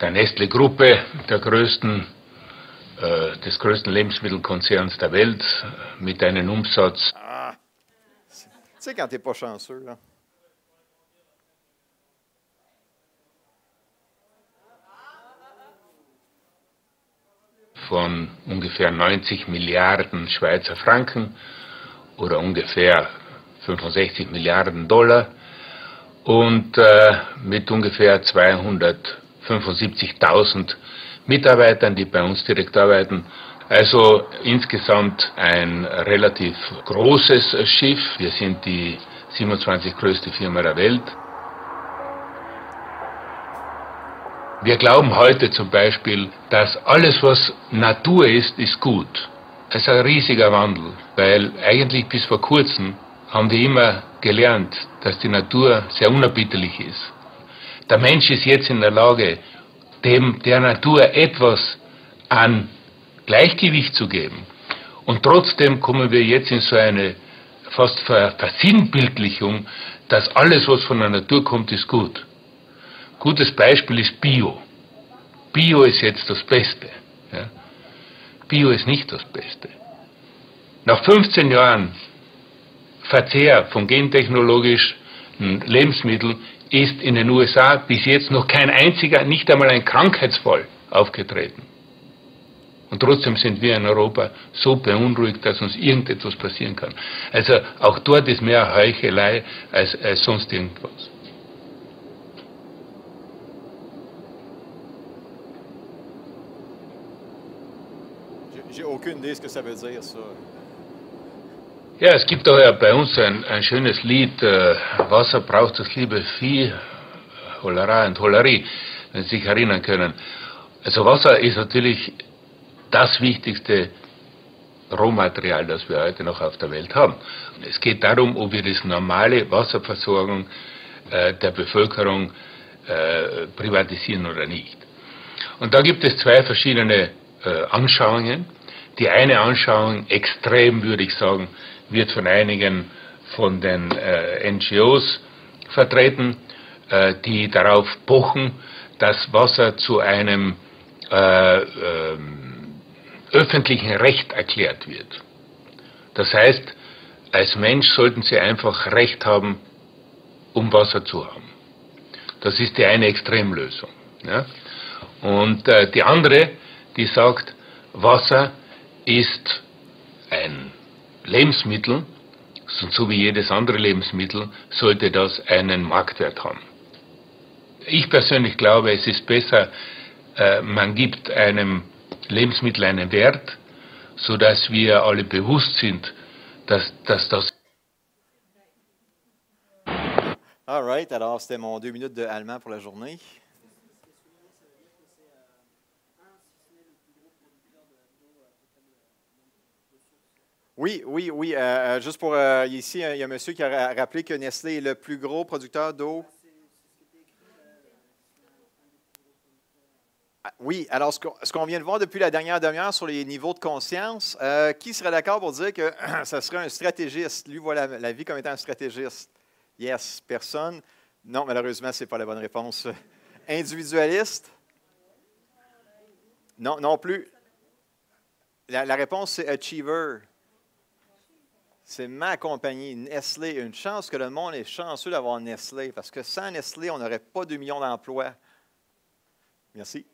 C: der Nestle-Gruppe, des größten Lebensmittelkonzerns der Welt, mit einem Umsatz.
A: Tu sais quand t'es pas chanceux, là.
C: von ungefähr 90 Milliarden Schweizer Franken oder ungefähr 65 Milliarden Dollar und mit ungefähr 275.000 Mitarbeitern, die bei uns direkt arbeiten. Also insgesamt ein relativ großes Schiff. Wir sind die 27 größte Firma der Welt. Wir glauben heute zum Beispiel, dass alles, was Natur ist, ist gut. Das ist ein riesiger Wandel, weil eigentlich bis vor kurzem haben wir immer gelernt, dass die Natur sehr unerbitterlich ist. Der Mensch ist jetzt in der Lage, der Natur etwas an Gleichgewicht zu geben. Und trotzdem kommen wir jetzt in so eine fast Versinnbildlichung, dass alles, was von der Natur kommt, ist gut. Gutes Beispiel ist Bio. Bio ist jetzt das Beste. Ja. Bio ist nicht das Beste. Nach 15 Jahren Verzehr von gentechnologischen Lebensmitteln ist in den USA bis jetzt noch kein einziger, nicht einmal ein Krankheitsfall aufgetreten. Und trotzdem sind wir in Europa so beunruhigt, dass uns irgendetwas passieren kann. Also auch dort ist mehr Heuchelei als sonst irgendwas.
A: J'ai aucune idée ce que ça veut dire, ça.
C: Ja, es gibt auch ja bei uns ein schönes Lied, Wasser braucht das liebe Vieh, Hollerei und Hollerie, wenn Sie sich erinnern können. Also Wasser ist natürlich das wichtigste Rohmaterial, das wir heute noch auf der Welt haben. Es geht darum, ob wir die normale Wasserversorgung der Bevölkerung privatisieren oder nicht. Und da gibt es zwei verschiedene Anschauungen. Die eine Anschauung, extrem würde ich sagen, wird von einigen von den NGOs vertreten, die darauf pochen, dass Wasser zu einem öffentlichen Recht erklärt wird. Das heißt, als Mensch sollten Sie einfach Recht haben, um Wasser zu haben. Das ist die eine Extremlösung. Ja? Und die andere, die sagt, Wasser ist ein Lebensmittel, so wie jedes andere Lebensmittel, sollte das einen Marktwert haben. Ich persönlich glaube, es ist besser, man gibt einem Lebensmittel einen Wert, sodass wir alle bewusst sind, dass das...
A: All right, alors c'était mon 2 minutes de allemand pour la journée. Oui. Juste pour ici, il y a un monsieur qui a rappelé que Nestlé est le plus gros producteur d'eau. Oui, alors ce qu'on vient de voir depuis la dernière demi-heure sur les niveaux de conscience, qui serait d'accord pour dire que ça serait un stratégiste? Lui voit la vie comme étant un stratégiste. Yes, personne. Non, malheureusement, ce n'est pas la bonne réponse. Individualiste? Non, non plus. La réponse, c'est achiever. C'est ma compagnie, Nestlé. Une chance que le monde est chanceux d'avoir Nestlé, parce que sans Nestlé, on n'aurait pas 2 millions d'emplois. Merci.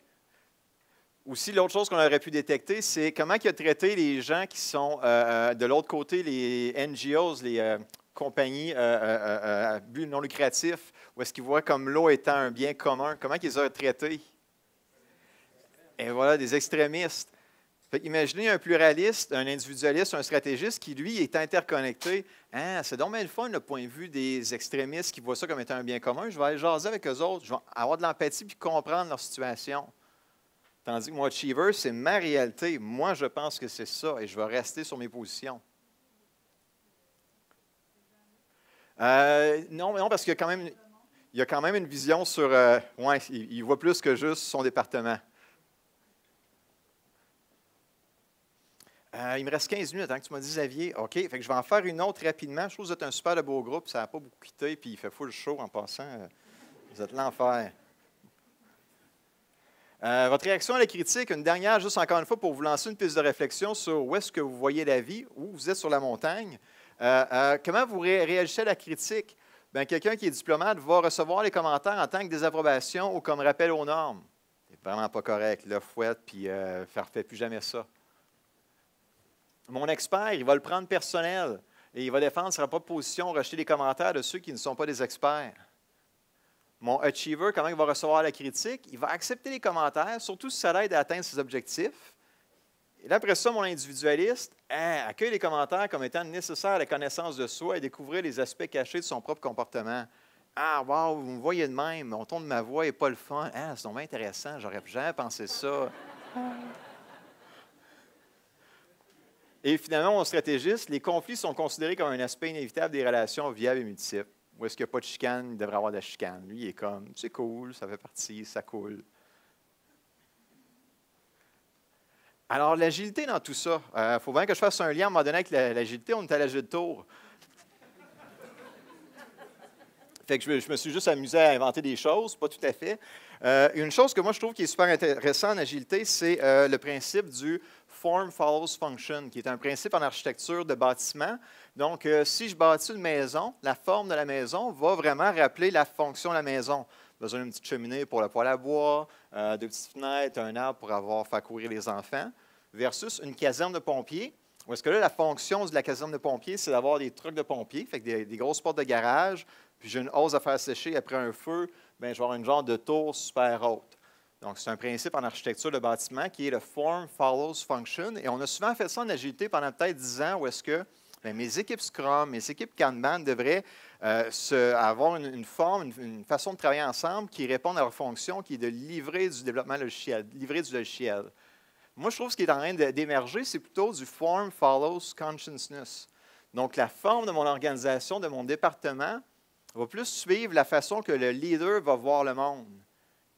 A: Aussi, l'autre chose qu'on aurait pu détecter, c'est comment il a traité les gens qui sont de l'autre côté, les NGOs, les compagnies à but non lucratif, où est-ce qu'ils voient comme l'eau étant un bien commun. Comment il les a traités? Et voilà, des extrémistes. Imaginez un pluraliste, un individualiste, un stratégiste qui, lui, est interconnecté. Ah, c'est donc bien le fun, le point de vue des extrémistes qui voient ça comme étant un bien commun. Je vais aller jaser avec eux autres, je vais avoir de l'empathie puis comprendre leur situation. Tandis que moi, achiever, c'est ma réalité. Moi, je pense que c'est ça et je vais rester sur mes positions. Non, parce qu'il y a quand même une vision sur... ouais, il voit plus que juste son département. Il me reste 15 minutes, hein, que tu m'as dit, Xavier. OK, fait que je vais en faire une autre rapidement. Je trouve que vous êtes un super de beau groupe. Ça n'a pas beaucoup quitté, puis il fait full show en passant. Vous êtes l'enfer. Votre réaction à la critique, une dernière, juste encore une fois, pour vous lancer une piste de réflexion sur où est-ce que vous voyez la vie, où vous êtes sur la montagne. Comment vous réagissez à la critique? Bien, quelqu'un qui est diplomate va recevoir les commentaires en tant que désapprobation ou comme rappel aux normes. C'est Vraiment pas correct. Là, fouette, puis fais plus jamais ça. Mon expert, il va le prendre personnel et il va défendre sa propre position, rejeter les commentaires de ceux qui ne sont pas des experts. Mon achiever, comment il va recevoir la critique? Il va accepter les commentaires, surtout si ça l'aide à atteindre ses objectifs. Et là, après ça, mon individualiste accueille les commentaires comme étant nécessaires à la connaissance de soi et découvrir les aspects cachés de son propre comportement. Ah, wow, vous me voyez de même, mon ton de ma voix n'est pas le fun. Ah, c'est vraiment intéressant, j'aurais jamais pensé ça. Et finalement, mon stratégiste, les conflits sont considérés comme un aspect inévitable des relations viables et multiples. Où est-ce qu'il n'y a pas de chicane, il devrait y avoir de la chicane. Lui, il est comme, c'est cool, ça fait partie, ça coule. Alors, l'agilité dans tout ça, il faut bien que je fasse un lien à un moment donné avec l'agilité. On est à l'âge de tour. Fait que je me suis juste amusé à inventer des choses, pas tout à fait. Une chose que moi, je trouve qui est super intéressante en agilité, c'est le principe du Form Follows Function, qui est un principe en architecture de bâtiment. Donc, si je bâtis une maison, la forme de la maison va vraiment rappeler la fonction de la maison. Besoin d'une petite cheminée pour le poêle à bois, deux petites fenêtres, un arbre pour faire courir les enfants, versus une caserne de pompiers, où est-ce que là, la fonction de la caserne de pompiers, c'est d'avoir des trucks de pompiers, fait que des grosses portes de garage, puis j'ai une hose à faire sécher après un feu, bien, je vais avoir une genre de tour super haute. Donc, c'est un principe en architecture de bâtiment qui est le Form Follows Function. Et on a souvent fait ça en agilité pendant peut-être 10 ans, où est-ce que bien, mes équipes Scrum, mes équipes Kanban devraient avoir une forme, une façon de travailler ensemble qui réponde à leur fonction, qui est de livrer du développement logiciel, livrer du logiciel. Moi, je trouve que ce qui est en train d'émerger, c'est plutôt du Form Follows Consciousness. Donc, la forme de mon organisation, de mon département, va plus suivre la façon que le leader va voir le monde.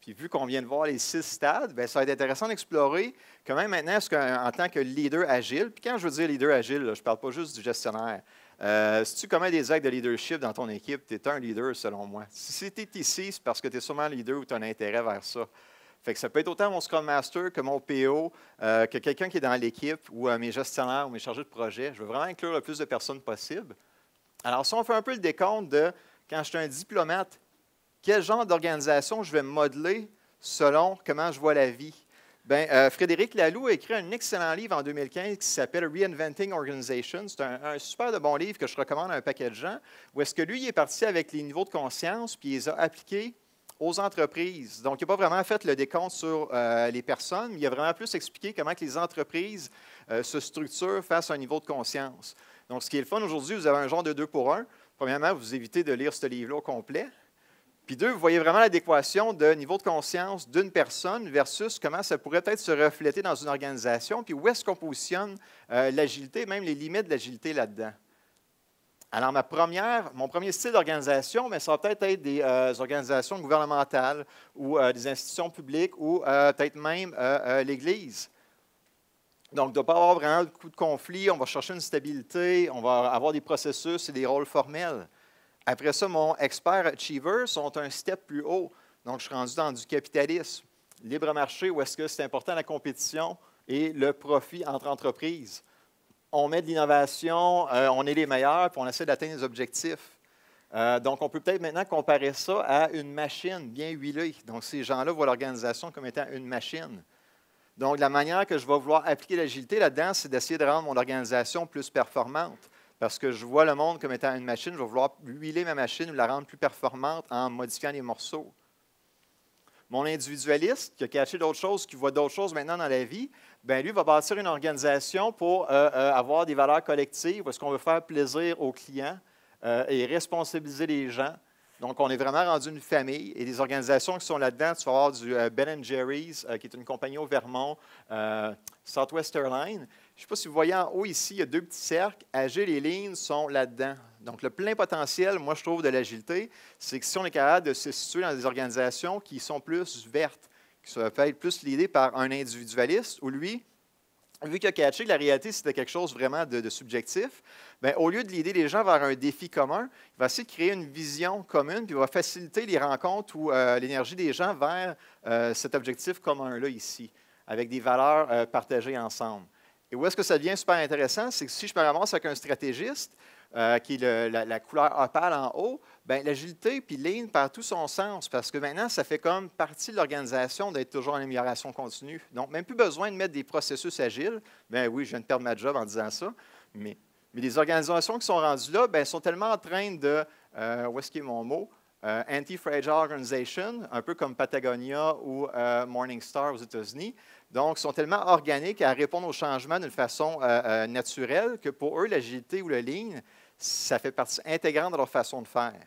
A: Puis, vu qu'on vient de voir les 6 stades, bien, ça va être intéressant d'explorer comment maintenant, est-ce qu'en tant que leader agile, puis quand je veux dire leader agile, là, je ne parle pas juste du gestionnaire. Si tu commets des actes de leadership dans ton équipe, tu es un leader selon moi. Si tu es ici, c'est parce que tu es sûrement leader ou tu as un intérêt vers ça. Fait que ça peut être autant mon Scrum Master que mon PO, que quelqu'un qui est dans l'équipe ou mes gestionnaires ou mes chargés de projet. Je veux vraiment inclure le plus de personnes possible. Alors, si on fait un peu le décompte de quand je suis un diplomate, quel genre d'organisation je vais modeler selon comment je vois la vie? Bien, Frédéric Laloux a écrit un excellent livre en 2015 qui s'appelle Reinventing Organization. C'est un super de bon livre que je recommande à un paquet de gens, où est-ce que lui il est parti avec les niveaux de conscience puis il les a appliqués aux entreprises. Donc, il n'a pas vraiment fait le décompte sur les personnes, mais il a vraiment plus expliqué comment que les entreprises se structurent face à un niveau de conscience. Donc, ce qui est le fun aujourd'hui, vous avez un genre de 2 pour 1. Premièrement, vous évitez de lire ce livre-là au complet. Puis 2, vous voyez vraiment l'adéquation de niveau de conscience d'une personne versus comment ça pourrait peut-être se refléter dans une organisation, puis où est-ce qu'on positionne l'agilité, même les limites de l'agilité là-dedans. Alors, mon premier style d'organisation, ça va peut-être être des organisations gouvernementales ou des institutions publiques ou peut-être même l'Église. Donc, il ne doit pas avoir vraiment beaucoup de conflits, on va chercher une stabilité, on va avoir des processus et des rôles formels. Après ça, mon expert achiever sont un step plus haut. Donc, je suis rendu dans du capitalisme. Libre marché, où est-ce que c'est important la compétition et le profit entre entreprises. On met de l'innovation, on est les meilleurs, puis on essaie d'atteindre les objectifs. Donc, on peut peut-être maintenant comparer ça à une machine bien huilée. Donc, ces gens-là voient l'organisation comme étant une machine. Donc, la manière que je vais vouloir appliquer l'agilité là-dedans, c'est d'essayer de rendre mon organisation plus performante. Parce que je vois le monde comme étant une machine, je vais vouloir huiler ma machine ou la rendre plus performante en modifiant les morceaux. Mon individualiste, qui a caché d'autres choses, qui voit d'autres choses maintenant dans la vie, bien, lui va bâtir une organisation pour avoir des valeurs collectives, parce qu'on veut faire plaisir aux clients et responsabiliser les gens. Donc, on est vraiment rendu une famille. Et les organisations qui sont là-dedans, tu vas avoir du Ben & Jerry's, qui est une compagnie au Vermont, Southwest Airlines. Je ne sais pas si vous voyez en haut ici, il y a 2 petits cercles. Agile et Lean sont là-dedans. Donc, le plein potentiel, moi, je trouve, de l'agilité, c'est que si on est capable de se situer dans des organisations qui sont plus vertes, qui sont peut-être plus leadées par un individualiste, où lui, vu qu'il a catché que la réalité, c'était quelque chose vraiment de subjectif, bien, au lieu de leader les gens vers un défi commun, il va essayer de créer une vision commune, puis il va faciliter les rencontres ou l'énergie des gens vers cet objectif commun-là ici, avec des valeurs partagées ensemble. Et où est-ce que ça devient super intéressant? C'est que si je me ramasse avec un stratégiste, qui est la couleur opale en haut, Bien, l'agilité puis Lean perd tout son sens parce que maintenant, ça fait comme partie de l'organisation d'être toujours en amélioration continue. Donc, même plus besoin de mettre des processus agiles. Bien oui, je viens de perdre ma job en disant ça, mais les organisations qui sont rendues là, bien, sont tellement en train de, où est-ce qu'il est mon mot? Anti-Fragile Organization, un peu comme Patagonia ou Morningstar aux États-Unis. Donc, sont tellement organiques à répondre aux changements d'une façon naturelle que pour eux, l'agilité ou le Lean, ça fait partie intégrante de leur façon de faire.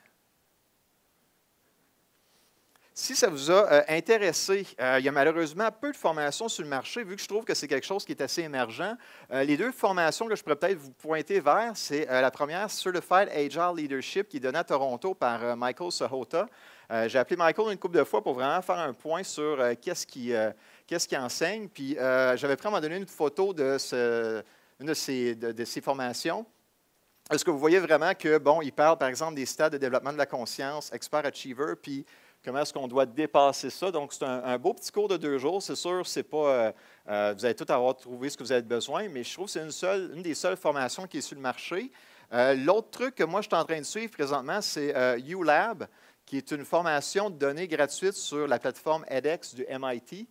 A: Si ça vous a intéressé, il y a malheureusement peu de formations sur le marché, vu que je trouve que c'est quelque chose qui est assez émergent. Les deux formations que je pourrais peut-être vous pointer vers, c'est la première, Certified Agile Leadership, qui est donnée à Toronto par Michael Sahota. J'ai appelé Michael une couple de fois pour vraiment faire un point sur qu'est-ce qu'il enseigne. Puis j'avais pris à un moment donné une photo de une de ces formations. Est-ce que vous voyez vraiment que, bon, il parle par exemple des stades de développement de la conscience, Expert Achiever, puis comment est-ce qu'on doit dépasser ça? Donc, c'est un beau petit cours de 2 jours. C'est sûr, c'est pas, vous allez tout avoir trouvé ce que vous avez besoin, mais je trouve que c'est une des seules formations qui est sur le marché. L'autre truc que moi, je suis en train de suivre présentement, c'est ULab, qui est une formation de données gratuite sur la plateforme edX du MIT.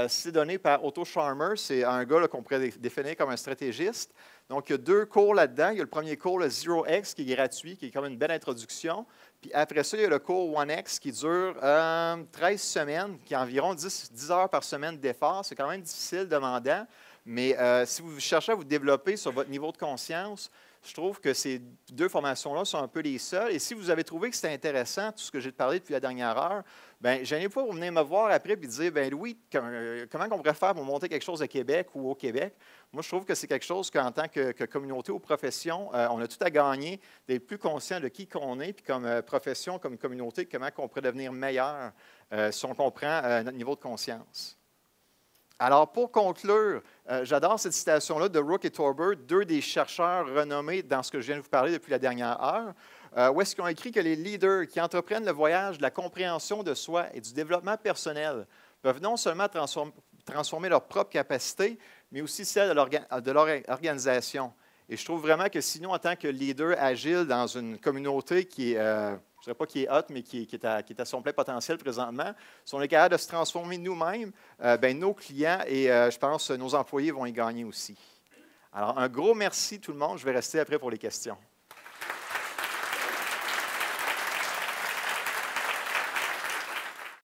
A: C'est donné par Otto Scharmer. C'est un gars qu'on pourrait définir comme un stratégiste. Donc, il y a 2 cours là-dedans. Il y a le premier cours, le 0X, qui est gratuit, qui est comme une belle introduction. Puis après ça, il y a le cours 1X qui dure 13 semaines, qui est environ 10 heures par semaine d'effort. C'est quand même difficile, demandant. Mais si vous cherchez à vous développer sur votre niveau de conscience, je trouve que ces 2 formations-là sont un peu les seules. Et si vous avez trouvé que c'était intéressant, tout ce que j'ai parlé depuis la dernière heure, bien, gênez pas, vous venez me voir après et dire, bien Louis, comment on pourrait faire pour monter quelque chose au Québec ou au Québec? Moi, je trouve que c'est quelque chose qu'en tant que communauté ou profession, on a tout à gagner d'être plus conscient de qui qu'on est, puis comme profession, comme communauté, comment on pourrait devenir meilleur si on comprend notre niveau de conscience. Alors, pour conclure, j'adore cette citation-là de Rook et Torber, 2 des chercheurs renommés dans ce que je viens de vous parler depuis la dernière heure, où est-ce qu'ils ont écrit que les leaders qui entreprennent le voyage de la compréhension de soi et du développement personnel peuvent non seulement transformer leur propre capacité, mais aussi celle de leur organisation. Et je trouve vraiment que sinon, en tant que leader agile dans une communauté qui est, je ne dirais pas qui est hot, mais qui est à son plein potentiel présentement, si on est capable de se transformer nous-mêmes, bien, nos clients et je pense nos employés vont y gagner aussi. Alors, un gros merci tout le monde. Je vais rester après pour les questions.